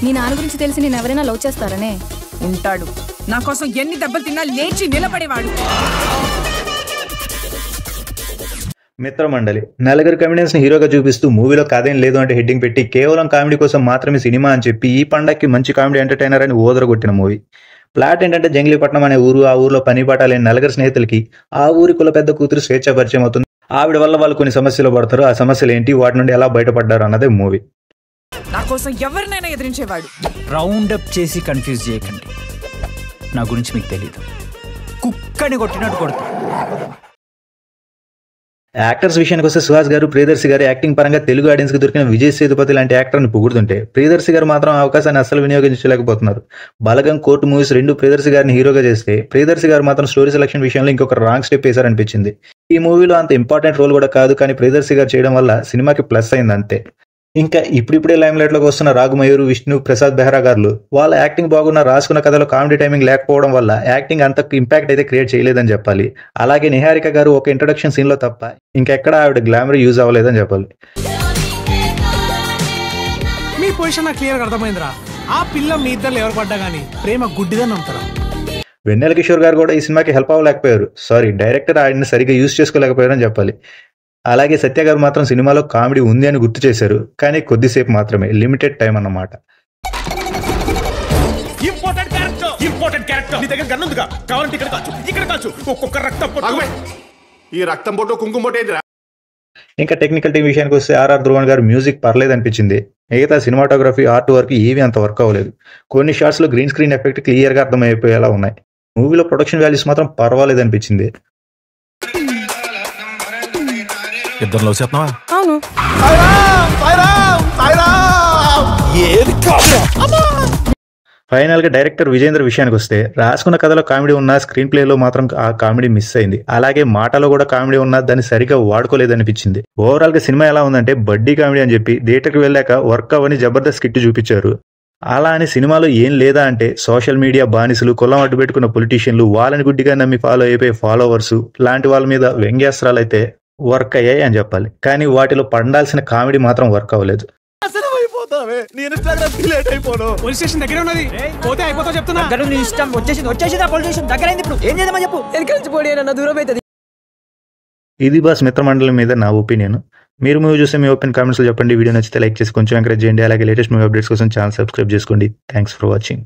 నీ నాన్న గురించి తెలిసి నేను ఎవరైనా లవ్ చేస్తారనే? ఉంటాడు. నా కోసం ఎన్ని దెబ్బలు తిన్నా లేచి నిలబడేవాడు. మిత్రమండలి నలుగురు కమెడియన్స్ ని హీరోగా చూపిస్తూ మూవీలో కథేం లేదు అంటే హెడ్డింగ్ పెట్టి కేవలం కామెడీ కోసం మాత్రమే సినిమా అని చెప్పి ఈ పండక్కి మంచి కామెడీ ఎంటర్టైనర్ అని ఓదరగొట్టిన మూవీ. ప్లాట్ ఏంటంటే జంగిలీపట్నం అనే ఊరు, ఆ ఊర్లో పని పాట లేని నలుగురు స్నేహితులకి ఆ ఊరి కుల పెద్ద కూతురు స్వేచ్ఛ పరిచయం అవుతుంది. ఆవిడ వల్ల వాళ్ళు కొన్ని సమస్యలు పడతారు. ఆ సమస్యలు ఏంటి, వాటి నుండి ఎలా బయటపడ్డారు అన్నదే మూవీ. నా కోసం ఎవరినైనా ఎదిరించేవాడు. రౌండప్ చేసి కన్ఫ్యూజ్ చేయకండి, నా గురించి మీకు తెలీదు. కుక్కని కొట్టినట్టు కొడుతుంది. యాక్టర్స్ విషయానికి వస్తే సుహాస్ గారు, ప్రియదర్శి గారు యాక్టింగ్ పరంగా తెలుగు ఆడియన్స్ కి దొరికిన విజయ్ సేతుపతి లాంటి యాక్టర్ని పొగుడుతుంటే ప్రియదర్శి గారు మాత్రం అవకాశాన్ని అస్సలు వినియోగించలేకపోతున్నారు. బలగం, కోర్టు మూవీస్ రెండు ప్రియదర్శి గారిని హీరోగా చేస్తే ప్రియదర్శి గారు మాత్రం స్టోరీ సెలక్షన్ విషయంలో ఇంకొక రాంగ్ స్టెప్ వేశారనిపించింది. ఈ మూవీలో అంత ఇంపార్టెంట్ రోల్ కూడా కాదు, కానీ ప్రియదర్శి గారు చేయడం వల్ల సినిమాకి ప్లస్ అయింది అంతే. ఇంకా ఇప్పుడిప్పుడే లైమ్ లైట్ లోకి వస్తున్న రాఘుమయూరు, విష్ణు ప్రసాద్ బెహ్రా గారు వాళ్ళ యాక్టింగ్ బాగున్న, రాసుకున్న కథలో కామెడీ టైమింగ్ లేకపోవడం వల్ల యాక్టింగ్ అంత ఇంపాక్ట్ అయితే క్రియేట్ చేయలేదని చెప్పాలి. అలాగే నిహారిక గారు ఒక ఇంట్రొడక్షన్ సీన్ లో తప్ప ఇంకెక్కడ ఆవిడ గ్లామర్ యూజ్ అవ్వలేదని చెప్పాలి. మీ పొజిషన్ నాకు క్లియర్ అర్థమైందిరా. ఆ పిల్ల మీ ఇద్దరు ఎవరు పడ్డా గానీ ప్రేమ గుడ్డిదని నమ్ముతారా? వెన్నెల కిషోర్ గారు కూడా ఈ సినిమాకి హెల్ప్ అవ్వలేకపోయారు. సారీ, డైరెక్టర్ ఆయన్ని సరిగ్గా యూజ్ చేసుకోలేకపోయారు అని చెప్పాలి. అలాగే సత్య గారు మాత్రం సినిమాలో కామెడీ ఉంది అని గుర్తు చేశారు, కానీ కొద్దిసేపు మాత్రమే, లిమిటెడ్ టైం అన్నమాట. ఇంకా టెక్నికల్ టీం విషయానికి వస్తే ఆర్ఆర్ ధ్రువన్ గారు మ్యూజిక్ పర్లేదు అనిపించింది. మిగతా సినిమాటోగ్రఫీ, ఆర్ట్ వర్క్ ఏవి అంత వర్క్ అవ్వలేదు. కొన్ని షాట్స్ లో గ్రీన్ స్క్రీన్ ఎఫెక్ట్ క్లియర్ గా అర్థమైపోయేలా ఉన్నాయి. మూవీలో ప్రొడక్షన్ వాల్యూస్ మాత్రం పర్వాలేదు అనిపించింది. ఫైనల్ గా డైరెక్టర్ విజేంద్ర విషయానికి వస్తే రాసుకున్న కథలో కామెడీ ఉన్న, స్క్రీన్ ప్లేలో మాత్రం ఆ కామెడీ మిస్ అయింది. అలాగే మాటలో కూడా కామెడీ ఉన్న, దాన్ని సరిగా వాడుకోలేదనిపించింది. ఓవరాల్ గా సినిమా ఎలా ఉందంటే బడ్డీ కామెడీ అని చెప్పి థియేటర్కి వెళ్ళాక వర్క్ అవని జబర్దస్త్ స్కిట్ చూపించారు. అలా అని సినిమాలో ఏం లేదా అంటే సోషల్ మీడియా బానిసలు, కులం అడ్డు పెట్టుకున్న పొలిటీషియన్లు, వాళ్ళని గుడ్డిగా నమ్మి ఫాలో అయిపోయే ఫాలోవర్స్ లాంటి వాళ్ళ మీద వ్యంగ్యాస్త్రాలు అయితే వర్క్ అయ్యాయి అని చెప్పాలి. కానీ వాటిలో పండాల్సిన కామెడీ మాత్రం వర్క్ అవ్వలేదు. ఇది బాస్ మిత్రమండలి మీద నా ఒపీనియన్. మీరు మూవీ చూస్తే మీ ఓపెన్ కామెంట్స్ లో చెప్పండి. వీడియో నచ్చితే లైక్ చేసి కొంచెం ఎంకరేజ్ చేయండి. అలాగే లేటెస్ట్ మూవీ అప్డేట్స్ కోసం ఛానల్ సబ్స్క్రైబ్ చేసుకోండి. Thanks for watching.